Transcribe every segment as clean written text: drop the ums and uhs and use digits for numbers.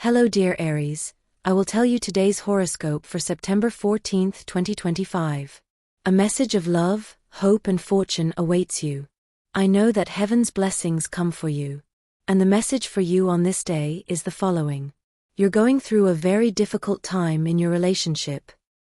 Hello dear Aries, I will tell you today's horoscope for September 14th, 2025. A message of love, hope and fortune awaits you. I know that heaven's blessings come for you. And the message for you on this day is the following. You're going through a very difficult time in your relationship.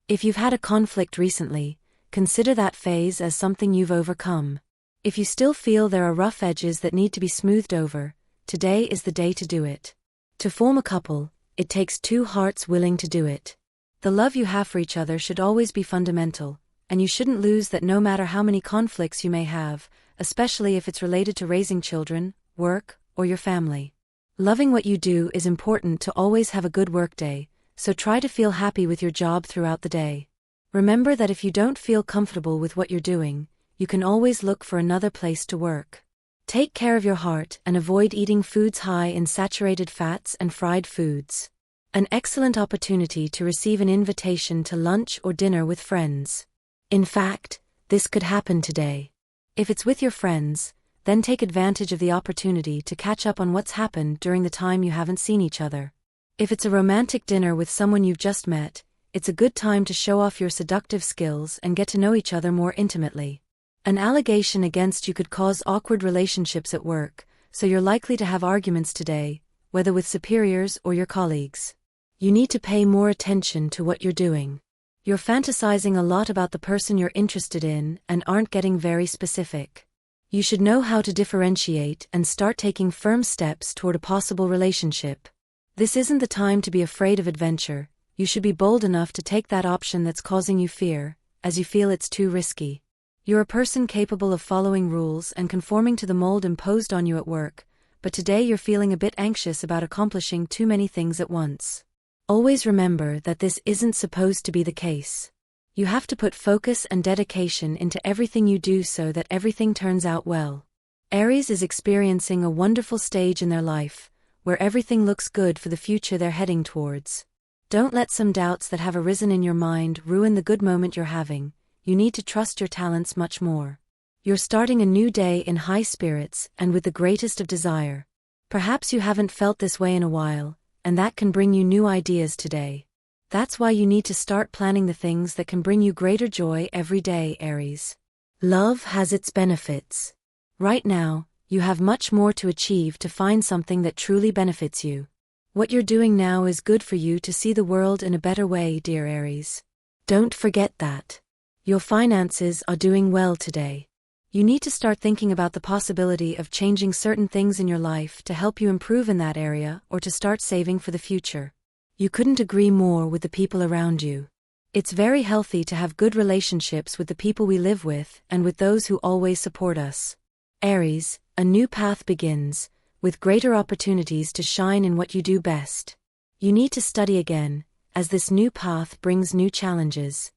If you've had a conflict recently, consider that phase as something you've overcome. If you still feel there are rough edges that need to be smoothed over, today is the day to do it. To form a couple, it takes two hearts willing to do it. The love you have for each other should always be fundamental, and you shouldn't lose that no matter how many conflicts you may have, especially if it's related to raising children, work, or your family. Loving what you do is important to always have a good workday, so try to feel happy with your job throughout the day. Remember that if you don't feel comfortable with what you're doing, you can always look for another place to work. Take care of your heart and avoid eating foods high in saturated fats and fried foods. An excellent opportunity to receive an invitation to lunch or dinner with friends. In fact, this could happen today. If it's with your friends, then take advantage of the opportunity to catch up on what's happened during the time you haven't seen each other. If it's a romantic dinner with someone you've just met, it's a good time to show off your seductive skills and get to know each other more intimately. An allegation against you could cause awkward relationships at work, so you're likely to have arguments today, whether with superiors or your colleagues. You need to pay more attention to what you're doing. You're fantasizing a lot about the person you're interested in and aren't getting very specific. You should know how to differentiate and start taking firm steps toward a possible relationship. This isn't the time to be afraid of adventure. You should be bold enough to take that option that's causing you fear, as you feel it's too risky. You're a person capable of following rules and conforming to the mold imposed on you at work, but today you're feeling a bit anxious about accomplishing too many things at once. Always remember that this isn't supposed to be the case. You have to put focus and dedication into everything you do so that everything turns out well. Aries is experiencing a wonderful stage in their life, where everything looks good for the future they're heading towards. Don't let some doubts that have arisen in your mind ruin the good moment you're having. You need to trust your talents much more. You're starting a new day in high spirits and with the greatest of desire. Perhaps you haven't felt this way in a while, and that can bring you new ideas today. That's why you need to start planning the things that can bring you greater joy every day, Aries. Love has its benefits. Right now, you have much more to achieve to find something that truly benefits you. What you're doing now is good for you to see the world in a better way, dear Aries. Don't forget that. Your finances are doing well today. You need to start thinking about the possibility of changing certain things in your life to help you improve in that area or to start saving for the future. You couldn't agree more with the people around you. It's very healthy to have good relationships with the people we live with and with those who always support us. Aries, a new path begins, with greater opportunities to shine in what you do best. You need to study again, as this new path brings new challenges.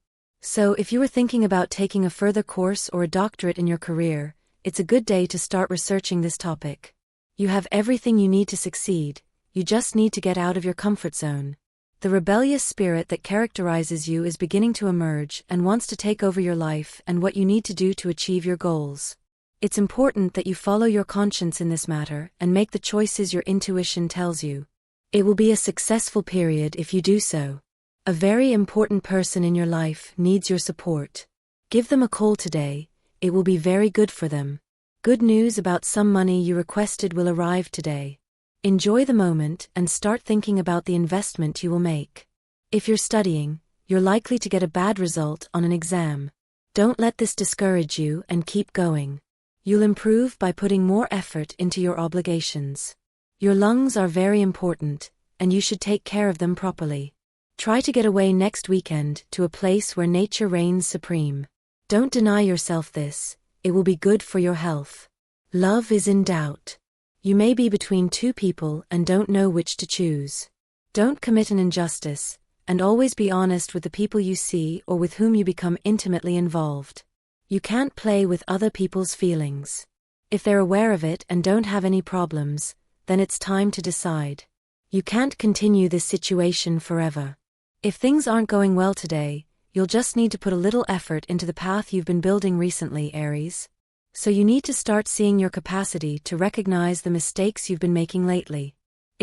So if you were thinking about taking a further course or a doctorate in your career, it's a good day to start researching this topic. You have everything you need to succeed, you just need to get out of your comfort zone. The rebellious spirit that characterizes you is beginning to emerge and wants to take over your life and what you need to do to achieve your goals. It's important that you follow your conscience in this matter and make the choices your intuition tells you. It will be a successful period if you do so. A very important person in your life needs your support. Give them a call today, it will be very good for them. Good news about some money you requested will arrive today. Enjoy the moment and start thinking about the investment you will make. If you're studying, you're likely to get a bad result on an exam. Don't let this discourage you and keep going. You'll improve by putting more effort into your obligations. Your lungs are very important, and you should take care of them properly. Try to get away next weekend to a place where nature reigns supreme. Don't deny yourself this, it will be good for your health. Love is in doubt. You may be between two people and don't know which to choose. Don't commit an injustice, and always be honest with the people you see or with whom you become intimately involved. You can't play with other people's feelings. If they're aware of it and don't have any problems, then it's time to decide. You can't continue this situation forever. If things aren't going well today, you'll just need to put a little effort into the path you've been building recently, Aries. So you need to start seeing your capacity to recognize the mistakes you've been making lately.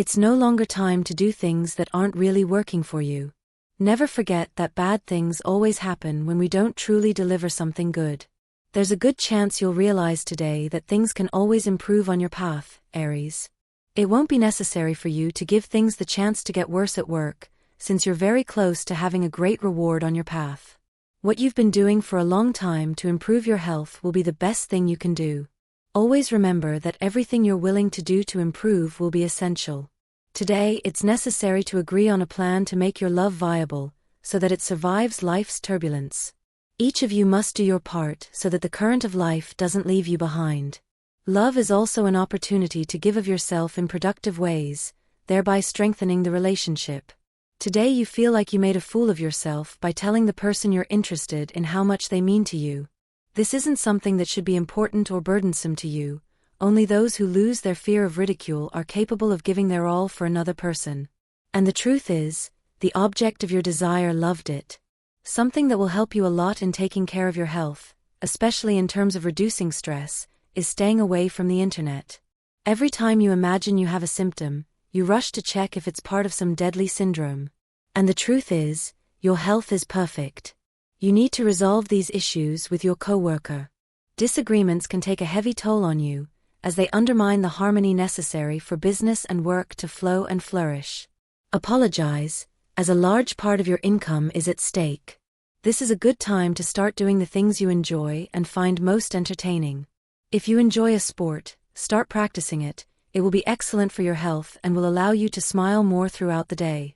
It's no longer time to do things that aren't really working for you. Never forget that bad things always happen when we don't truly deliver something good. There's a good chance you'll realize today that things can always improve on your path, Aries. It won't be necessary for you to give things the chance to get worse at work, since you're very close to having a great reward on your path. What you've been doing for a long time to improve your health will be the best thing you can do. Always remember that everything you're willing to do to improve will be essential. Today, it's necessary to agree on a plan to make your love viable, so that it survives life's turbulence. Each of you must do your part so that the current of life doesn't leave you behind. Love is also an opportunity to give of yourself in productive ways, thereby strengthening the relationship. Today you feel like you made a fool of yourself by telling the person you're interested in how much they mean to you. This isn't something that should be important or burdensome to you. Only those who lose their fear of ridicule are capable of giving their all for another person. And the truth is, the object of your desire loved it. Something that will help you a lot in taking care of your health, especially in terms of reducing stress, is staying away from the internet. Every time you imagine you have a symptom, you rush to check if it's part of some deadly syndrome. And the truth is, your health is perfect. You need to resolve these issues with your coworker. Disagreements can take a heavy toll on you, as they undermine the harmony necessary for business and work to flow and flourish. Apologize, as a large part of your income is at stake. This is a good time to start doing the things you enjoy and find most entertaining. If you enjoy a sport, start practicing it. It will be excellent for your health and will allow you to smile more throughout the day.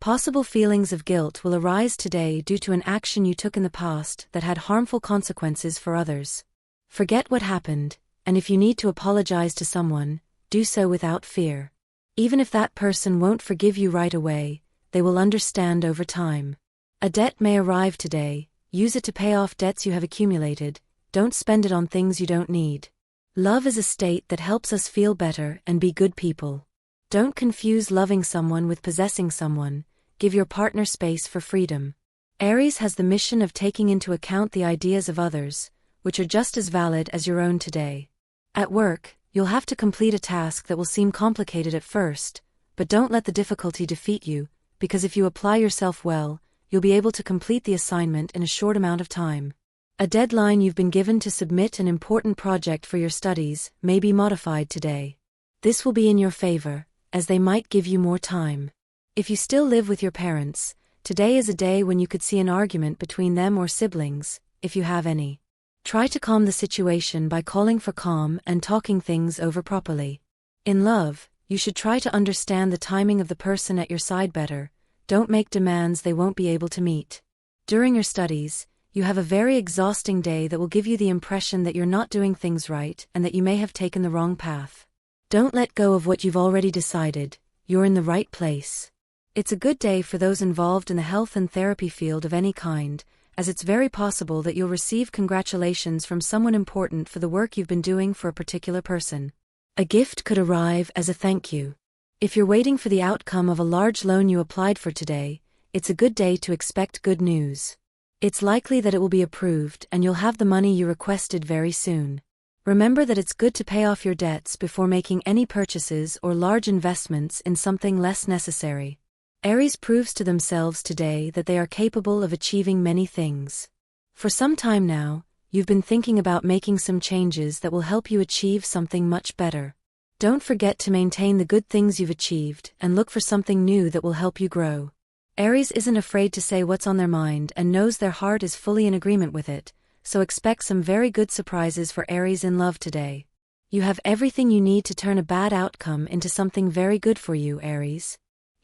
Possible feelings of guilt will arise today due to an action you took in the past that had harmful consequences for others. Forget what happened, and if you need to apologize to someone, do so without fear. Even if that person won't forgive you right away, they will understand over time. A debt may arrive today. Use it to pay off debts you have accumulated. Don't spend it on things you don't need. Love is a state that helps us feel better and be good people. Don't confuse loving someone with possessing someone. Give your partner space for freedom. Aries has the mission of taking into account the ideas of others, which are just as valid as your own today. At work, you'll have to complete a task that will seem complicated at first, but don't let the difficulty defeat you, because if you apply yourself well, you'll be able to complete the assignment in a short amount of time. A deadline you've been given to submit an important project for your studies may be modified today. This will be in your favor, as they might give you more time. If you still live with your parents, today is a day when you could see an argument between them or siblings, if you have any. Try to calm the situation by calling for calm and talking things over properly. In love, you should try to understand the timing of the person at your side better. Don't make demands they won't be able to meet. During your studies, you have a very exhausting day that will give you the impression that you're not doing things right and that you may have taken the wrong path. Don't let go of what you've already decided. You're in the right place. It's a good day for those involved in the health and therapy field of any kind, as it's very possible that you'll receive congratulations from someone important for the work you've been doing for a particular person. A gift could arrive as a thank you. If you're waiting for the outcome of a large loan you applied for today, it's a good day to expect good news. It's likely that it will be approved and you'll have the money you requested very soon. Remember that it's good to pay off your debts before making any purchases or large investments in something less necessary. Aries proves to themselves today that they are capable of achieving many things. For some time now, you've been thinking about making some changes that will help you achieve something much better. Don't forget to maintain the good things you've achieved and look for something new that will help you grow. Aries isn't afraid to say what's on their mind and knows their heart is fully in agreement with it, so expect some very good surprises for Aries in love today. You have everything you need to turn a bad outcome into something very good for you, Aries.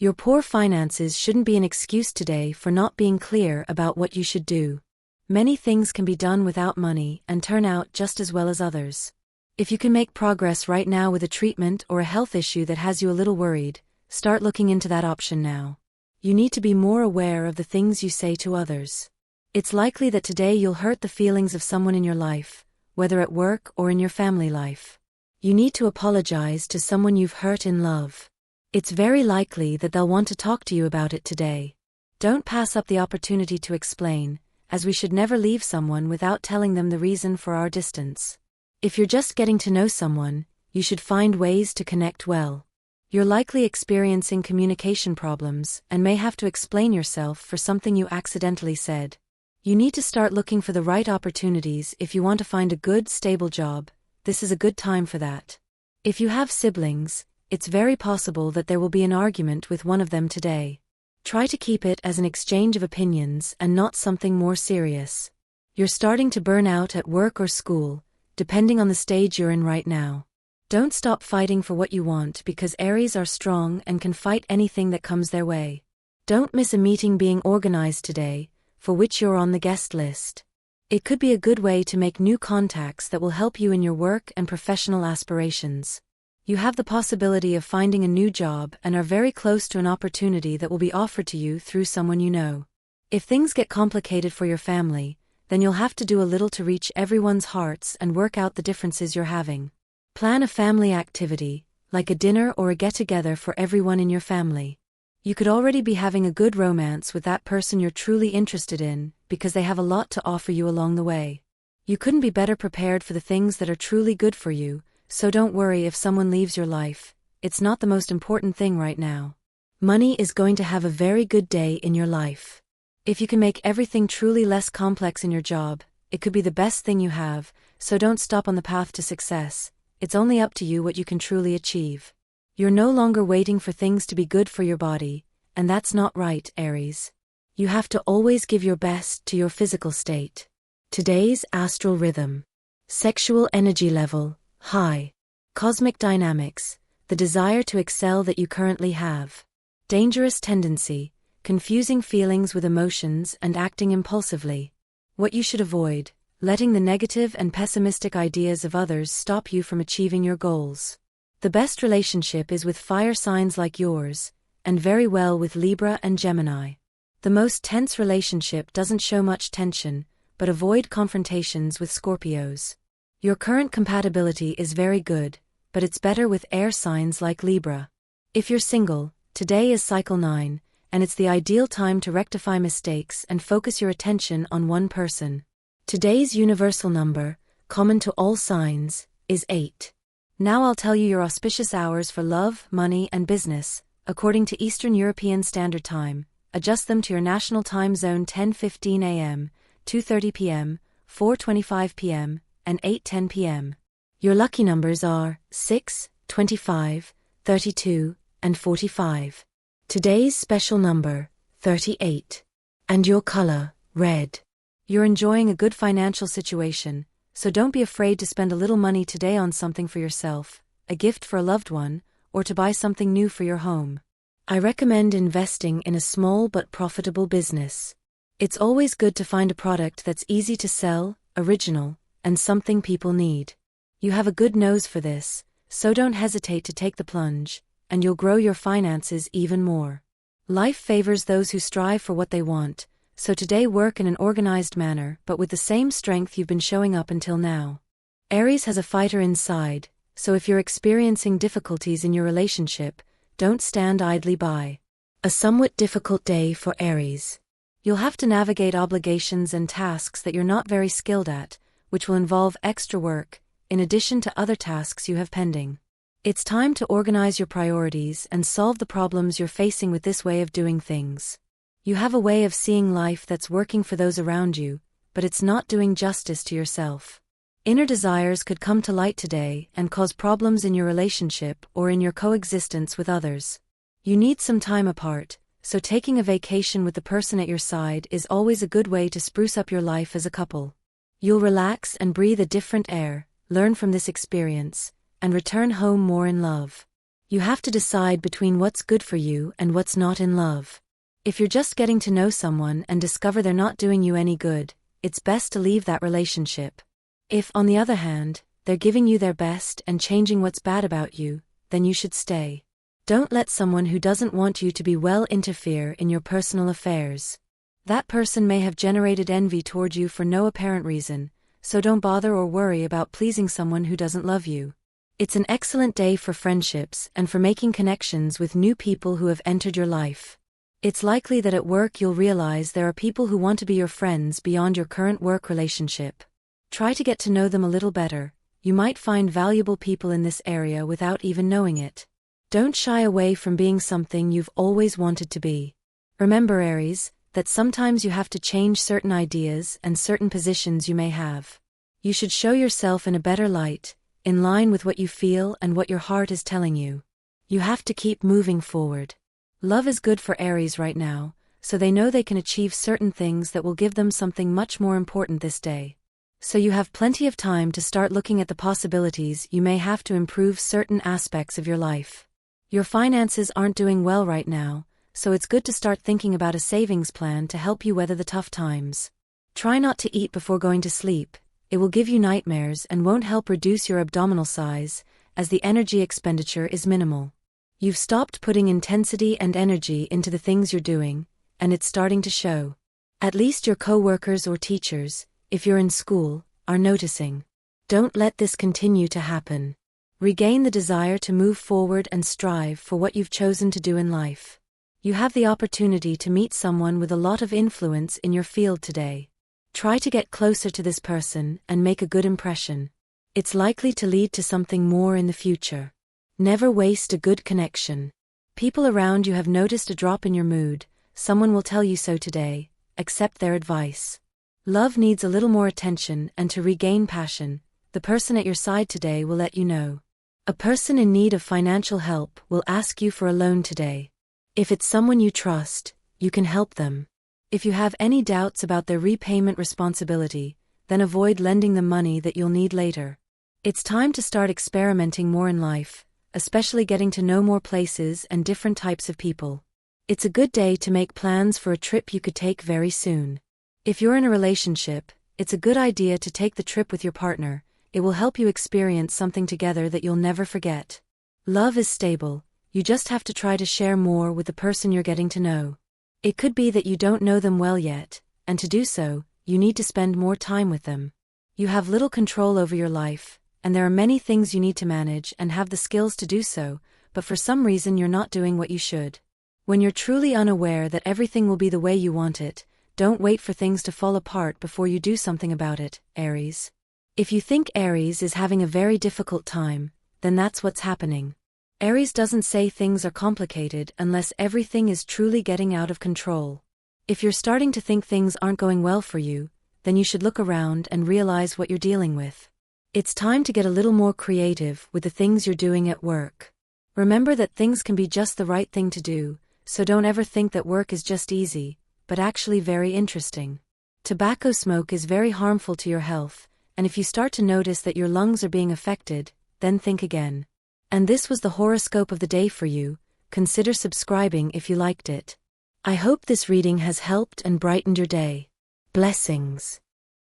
Your poor finances shouldn't be an excuse today for not being clear about what you should do. Many things can be done without money and turn out just as well as others. If you can make progress right now with a treatment or a health issue that has you a little worried, start looking into that option now. You need to be more aware of the things you say to others. It's likely that today you'll hurt the feelings of someone in your life, whether at work or in your family life. You need to apologize to someone you've hurt in love. It's very likely that they'll want to talk to you about it today. Don't pass up the opportunity to explain, as we should never leave someone without telling them the reason for our distance. If you're just getting to know someone, you should find ways to connect well. You're likely experiencing communication problems and may have to explain yourself for something you accidentally said. You need to start looking for the right opportunities if you want to find a good, stable job. This is a good time for that. If you have siblings, it's very possible that there will be an argument with one of them today. Try to keep it as an exchange of opinions and not something more serious. You're starting to burn out at work or school, depending on the stage you're in right now. Don't stop fighting for what you want because Aries are strong and can fight anything that comes their way. Don't miss a meeting being organized today, for which you're on the guest list. It could be a good way to make new contacts that will help you in your work and professional aspirations. You have the possibility of finding a new job and are very close to an opportunity that will be offered to you through someone you know. If things get complicated for your family, then you'll have to do a little to reach everyone's hearts and work out the differences you're having. Plan a family activity, like a dinner or a get-together for everyone in your family. You could already be having a good romance with that person you're truly interested in, because they have a lot to offer you along the way. You couldn't be better prepared for the things that are truly good for you, so don't worry if someone leaves your life. It's not the most important thing right now. Money is going to have a very good day in your life. If you can make everything truly less complex in your job, it could be the best thing you have, so don't stop on the path to success. It's only up to you what you can truly achieve. You're no longer waiting for things to be good for your body, and that's not right, Aries. You have to always give your best to your physical state. Today's astral rhythm. Sexual energy level, high. Cosmic dynamics, the desire to excel that you currently have. Dangerous tendency, confusing feelings with emotions and acting impulsively. What you should avoid, letting the negative and pessimistic ideas of others stop you from achieving your goals. The best relationship is with fire signs like yours, and very well with Libra and Gemini. The most tense relationship doesn't show much tension, but avoid confrontations with Scorpios. Your current compatibility is very good, but it's better with air signs like Libra. If you're single, today is cycle 9, and it's the ideal time to rectify mistakes and focus your attention on one person. Today's universal number, common to all signs, is 8. Now I'll tell you your auspicious hours for love, money, and business, according to Eastern European Standard Time. Adjust them to your national time zone: 10:15 a.m., 2:30 p.m., 4:25 p.m., and 8:10 p.m. Your lucky numbers are 6, 25, 32, and 45. Today's special number, 38. And your color, red. You're enjoying a good financial situation, so don't be afraid to spend a little money today on something for yourself, a gift for a loved one, or to buy something new for your home. I recommend investing in a small but profitable business. It's always good to find a product that's easy to sell, original, and something people need. You have a good nose for this, so don't hesitate to take the plunge, and you'll grow your finances even more. Life favors those who strive for what they want, so today work in an organized manner but with the same strength you've been showing up until now. Aries has a fighter inside, so if you're experiencing difficulties in your relationship, don't stand idly by. A somewhat difficult day for Aries. You'll have to navigate obligations and tasks that you're not very skilled at, which will involve extra work, in addition to other tasks you have pending. It's time to organize your priorities and solve the problems you're facing with this way of doing things. You have a way of seeing life that's working for those around you, but it's not doing justice to yourself. Inner desires could come to light today and cause problems in your relationship or in your coexistence with others. You need some time apart, so taking a vacation with the person at your side is always a good way to spruce up your life as a couple. You'll relax and breathe a different air, learn from this experience, and return home more in love. You have to decide between what's good for you and what's not in love. If you're just getting to know someone and discover they're not doing you any good, it's best to leave that relationship. If, on the other hand, they're giving you their best and changing what's bad about you, then you should stay. Don't let someone who doesn't want you to be well interfere in your personal affairs. That person may have generated envy toward you for no apparent reason, so don't bother or worry about pleasing someone who doesn't love you. It's an excellent day for friendships and for making connections with new people who have entered your life. It's likely that at work you'll realize there are people who want to be your friends beyond your current work relationship. Try to get to know them a little better. You might find valuable people in this area without even knowing it. Don't shy away from being something you've always wanted to be. Remember, Aries, that sometimes you have to change certain ideas and certain positions you may have. You should show yourself in a better light, in line with what you feel and what your heart is telling you. You have to keep moving forward. Love is good for Aries right now, so they know they can achieve certain things that will give them something much more important this day. So you have plenty of time to start looking at the possibilities you may have to improve certain aspects of your life. Your finances aren't doing well right now, so it's good to start thinking about a savings plan to help you weather the tough times. Try not to eat before going to sleep. It will give you nightmares and won't help reduce your abdominal size, as the energy expenditure is minimal. You've stopped putting intensity and energy into the things you're doing, and it's starting to show. At least your co-workers or teachers, if you're in school, are noticing. Don't let this continue to happen. Regain the desire to move forward and strive for what you've chosen to do in life. You have the opportunity to meet someone with a lot of influence in your field today. Try to get closer to this person and make a good impression. It's likely to lead to something more in the future. Never waste a good connection. People around you have noticed a drop in your mood. Someone will tell you so today. Accept their advice. Love needs a little more attention, and to regain passion, the person at your side today will let you know. A person in need of financial help will ask you for a loan today. If it's someone you trust, you can help them. If you have any doubts about their repayment responsibility, then avoid lending them money that you'll need later. It's time to start experimenting more in life, especially getting to know more places and different types of people. It's a good day to make plans for a trip you could take very soon. If you're in a relationship, it's a good idea to take the trip with your partner. It will help you experience something together that you'll never forget. Love is stable, you just have to try to share more with the person you're getting to know. It could be that you don't know them well yet, and to do so, you need to spend more time with them. You have little control over your life, and there are many things you need to manage and have the skills to do so, but for some reason you're not doing what you should. When you're truly unaware that everything will be the way you want it, don't wait for things to fall apart before you do something about it, Aries. If you think Aries is having a very difficult time, then that's what's happening. Aries doesn't say things are complicated unless everything is truly getting out of control. If you're starting to think things aren't going well for you, then you should look around and realize what you're dealing with. It's time to get a little more creative with the things you're doing at work. Remember that things can be just the right thing to do, so don't ever think that work is just easy, but actually very interesting. Tobacco smoke is very harmful to your health, and if you start to notice that your lungs are being affected, then think again. And this was the horoscope of the day for you. Consider subscribing if you liked it. I hope this reading has helped and brightened your day. Blessings.